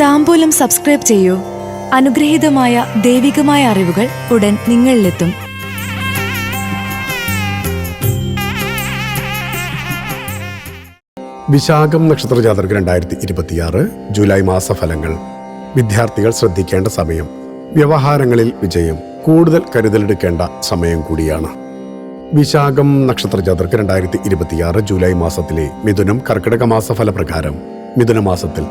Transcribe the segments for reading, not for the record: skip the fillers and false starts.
താംബൂലം subscribe ചെയ്യൂ. അനുഗ്രഹീതമായ ദൈവികമായ അറിവുകൾ ഉടൻ നിങ്ങളിലെത്തും. വിശാഖം നക്ഷത്ര ജാതകർക്ക് 2026 ജൂലൈ മാസഫലങ്ങൾ. വിദ്യാർത്ഥികൾ ശ്രദ്ധിക്കേണ്ട സമയം. വ്യവഹാരങ്ങളിൽ വിജയം. കൂടുതൽ കരുതലെടുക്കേണ്ട സമയം കൂടിയാണ്. വിശാഖം നക്ഷത്ര ജാതകർക്ക് 2026 ജൂലൈ മാസത്തിലെ മിഥുനം കർക്കിടക മാസഫല പ്രകാരം മിഥുനമാസത്തിൽ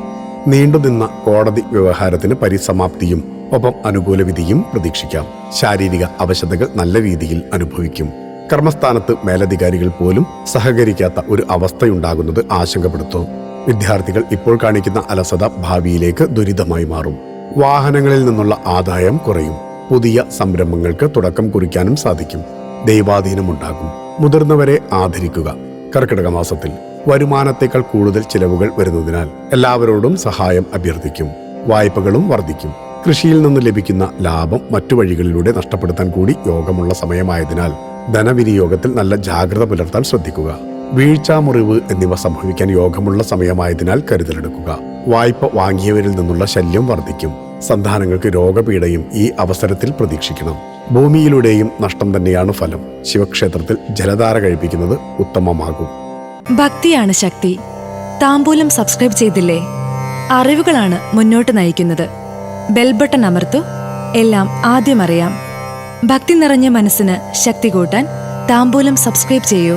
നീണ്ടുനിന്ന കോടതി വ്യവഹാരത്തിന് പരിസമാപ്തിയും ഒപ്പം അനുകൂല വിധിയും പ്രതീക്ഷിക്കാം. ശാരീരിക അവശതകൾ നല്ല രീതിയിൽ അനുഭവിക്കും. കർമ്മസ്ഥാനത്ത് മേലധികാരികൾ പോലും സഹകരിക്കാത്ത ഒരു അവസ്ഥയുണ്ടാകുന്നത് ആശങ്കപ്പെടുത്തും. വിദ്യാർത്ഥികൾ ഇപ്പോൾ കാണിക്കുന്ന അലസത ഭാവിയിലേക്ക് ദുരിതമായി മാറും. വാഹനങ്ങളിൽ നിന്നുള്ള ആദായം കുറയും. പുതിയ സംരംഭങ്ങൾക്ക് തുടക്കം കുറിക്കാനും സാധിക്കും. ദൈവാധീനമുണ്ടാകും. മുതിർന്നവരെ ആദരിക്കുക. കർക്കിടക മാസത്തിൽ വരുമാനത്തേക്കാൾ കൂടുതൽ ചിലവുകൾ വരുന്നതിനാൽ എല്ലാവരോടും സഹായം അഭ്യർത്ഥിക്കും. വായ്പകളും വർദ്ധിക്കും. കൃഷിയിൽ നിന്ന് ലഭിക്കുന്ന ലാഭം മറ്റു വഴികളിലൂടെ നഷ്ടപ്പെടുത്താൻ കൂടി യോഗമുള്ള സമയമായതിനാൽ ധനവിനിയോഗത്തിൽ നല്ല ജാഗ്രത പുലർത്താൻ ശ്രദ്ധിക്കുക. വീഴ്ച, മുറിവ് എന്നിവ സംഭവിക്കാൻ യോഗമുള്ള സമയമായതിനാൽ കരുതലെടുക്കുക. വായ്പ വാങ്ങിയവരിൽ നിന്നുള്ള ശല്യം വർദ്ധിക്കും. സന്താനങ്ങൾക്ക് രോഗപീഠയും ഈ അവസരത്തിൽ പ്രതീക്ഷിക്കണം. ഭൂമിയിലൂടെയും നഷ്ടം തന്നെയാണ് ഫലം. ശിവക്ഷേത്രത്തിൽ ജലധാര കഴിപ്പിക്കുന്നത് ഉത്തമമാകും. ഭക്തിയാണ് ശക്തി. താംബൂലം സബ്സ്ക്രൈബ് ചെയ്തില്ലേ? അറിവുകളാണ് മുന്നോട്ട് നയിക്കുന്നത്. ബെൽ ബട്ടൺ അമർത്തു. എല്ലാം ആദ്യം അറിയാം. ഭക്തി നിറഞ്ഞ മനസ്സിന് ശക്തി കൂട്ടാൻ താംബൂലം സബ്സ്ക്രൈബ് ചെയ്യൂ.